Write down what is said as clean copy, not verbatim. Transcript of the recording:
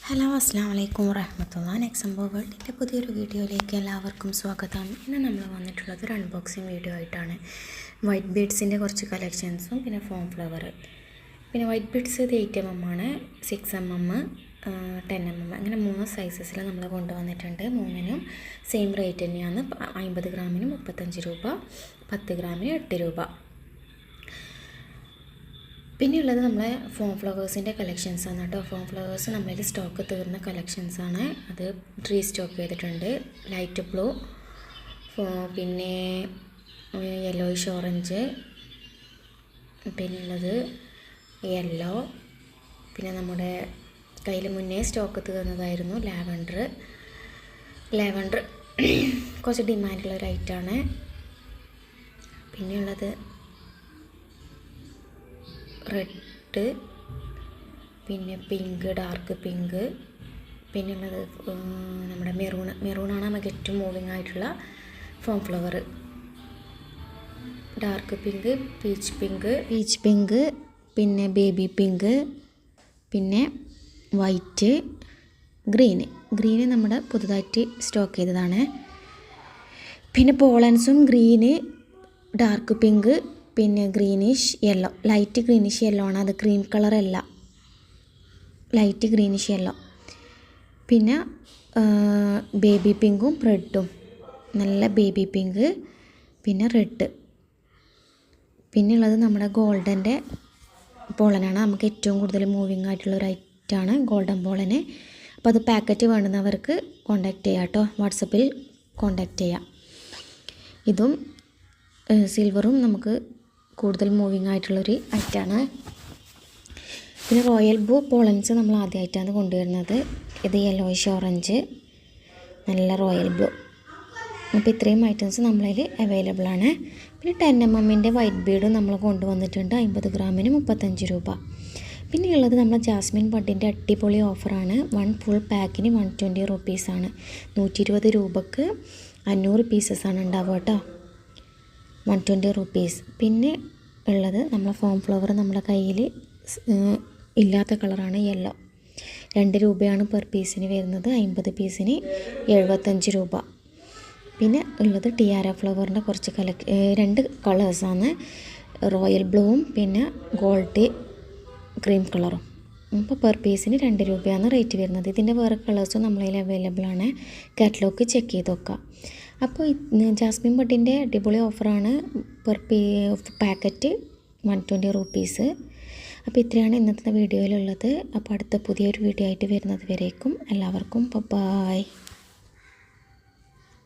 Hello അസ്സാം വലൈക്കും വറഹ്മത്തുള്ളാഹി. നെക്സംബോ വേൾഡിൻ്റെ പുതിയൊരു വീഡിയോയിലേക്ക് എല്ലാവർക്കും സ്വാഗതം. ഇന്ന് നമ്മൾ വന്നിട്ടുള്ളത് ഒരു അൺബോക്സിങ് വീഡിയോ ആയിട്ടാണ്. വൈറ്റ് ബീഡ്സിൻ്റെ കുറച്ച് കളക്ഷൻസും പിന്നെ ഫോം ഫ്ലവർ. പിന്നെ വൈറ്റ് ബീഡ്സ് ഇത് 8mm ആണ്, 6mm, 10mm അങ്ങനെ 3 സൈസസിൽ നമ്മൾ കൊണ്ടുവന്നിട്ടുണ്ട്. മൂന്നിനും സെയിം റേറ്റ് തന്നെയാണ്. 50 ഗ്രാമിന് 35 രൂപ, 10 ഗ്രാമിന് 8 രൂപ. പിന്നെയുള്ളത് നമ്മളെ ഫോം ഫ്ലവേഴ്സിൻ്റെ കളക്ഷൻസാണ് കേട്ടോ. ഫോം ഫ്ലവേഴ്സ് നമ്മളിൽ സ്റ്റോക്ക് തീർന്ന കളക്ഷൻസാണ്. അത് സ്റ്റോക്ക് ചെയ്തിട്ടുണ്ട്. ലൈറ്റ് ബ്ലൂ, പിന്നെ യെല്ലോയിഷ് ഓറഞ്ച്, പിന്നെയുള്ളത് യെല്ലോ, പിന്നെ നമ്മുടെ കയ്യിൽ മുന്നേ സ്റ്റോക്ക് തീർന്നതായിരുന്നു ലാവൻഡർ കുറച്ച് ഡിമാൻഡുള്ള ഒരു ഐറ്റമാണ്. പിന്നെയുള്ളത് റെഡ്, പിന്നെ പിങ്ക്, ഡാർക്ക് പിങ്ക്, പിന്നെയുള്ളത് നമ്മുടെ മെറൂണാണ് നമുക്ക് ഏറ്റവും മൂവിങ് ആയിട്ടുള്ള form flower. Dark pink, peach pink, പിന്നെ ബേബി പിങ്ക്, പിന്നെ വൈറ്റ്, ഗ്രീന് നമ്മുടെ പുതുതായിട്ട് സ്റ്റോക്ക് ചെയ്തതാണ്. പിന്നെ പോളൻസും ഗ്രീന്, ഡാർക്ക് പിങ്ക്, പിന്നെ greenish yellow, light greenish yellow ആണ്, അത് ക്രീം കളറല്ല, ലൈറ്റ് ഗ്രീനിഷ് യെല്ലോ. പിന്നെ ബേബി പിങ്കും റെഡും, നല്ല ബേബി പിങ്ക്, പിന്നെ റെഡ്. പിന്നെയുള്ളത് നമ്മുടെ ഗോൾഡൻ്റെ പോളനാണ്. നമുക്ക് ഏറ്റവും കൂടുതൽ മൂവിങ് ആയിട്ടുള്ളൊരു ഐറ്റമാണ് ഗോൾഡൻ പോളന്. അപ്പോൾ അത് പാക്കറ്റ് വേണ്ടുന്നവർക്ക് കോൺടാക്റ്റ് ചെയ്യാം കേട്ടോ, വാട്സപ്പിൽ കോൺടാക്റ്റ് ചെയ്യാം. ഇതും സിൽവറും നമുക്ക് കൂടുതൽ മൂവിങ് ആയിട്ടുള്ളൊരു ഐറ്റമാണ്. പിന്നെ റോയൽ ബ്ലൂ പോളൻസ് നമ്മൾ ആദ്യമായിട്ടാണ് കൊണ്ടുവരുന്നത്. ഇത് യെല്ലോയിഷ് ഓറഞ്ച്, നല്ല റോയൽ ബ്ലൂ. അപ്പോൾ ഇത്രയും ഐറ്റംസ് നമ്മളതിൽ അവൈലബിൾ ആണ്. പിന്നെ 10mm വൈറ്റ് ബീഡും നമ്മൾ കൊണ്ടുവന്നിട്ടുണ്ട്. 50 ഗ്രാമിന് 35 രൂപ. പിന്നെയുള്ളത് നമ്മൾ ജാസ്മിൻ ബഡിൻ്റെ അടിപൊളി ഓഫറാണ്. 1 ഫുൾ പാക്കിന് 120 റുപ്പീസാണ്. 120 രൂപക്ക് 500 പീസസാണ് ഉണ്ടാവുക കേട്ടോ, 120 റുപ്പീസ്. പിന്നെ ഉള്ളത് നമ്മളെ ഫോം ഫ്ലവർ നമ്മുടെ കയ്യിൽ ഇല്ലാത്ത കളറാണ് യെല്ലോ. 2 രൂപയാണ് പെർ പീസിന് വരുന്നത്, 50 പീസിന് 75 രൂപ. പിന്നെ ഉള്ളത് ടിയാര ഫ്ലവറിൻ്റെ കുറച്ച് 2 കളേഴ്സാണ്, റോയൽ ബ്ലൂവും പിന്നെ ഗോൾഡ് ക്രീം കളറും. അപ്പോൾ പെർ പീസിന് 2 രൂപയാണ് റേറ്റ് വരുന്നത്. ഇതിൻ്റെ വേറെ കളേഴ്സും നമ്മളതിൽ അവൈലബിൾ ആണ്, കാറ്റലോഗ് ചെക്ക് ചെയ്ത് നോക്കാം. അപ്പോൾ ജാസ്മിൻ ബഡിൻ്റെ അടിപൊളി ഓഫറാണ്. Per packet 120 rupees. അപ്പോൾ ഇത്രയാണ് ഇന്നത്തെ വീഡിയോയിലുള്ളത്. അപ്പോൾ അടുത്ത പുതിയൊരു വീഡിയോ ആയിട്ട് വരുന്നത് വരേക്കും എല്ലാവർക്കും ബൈ.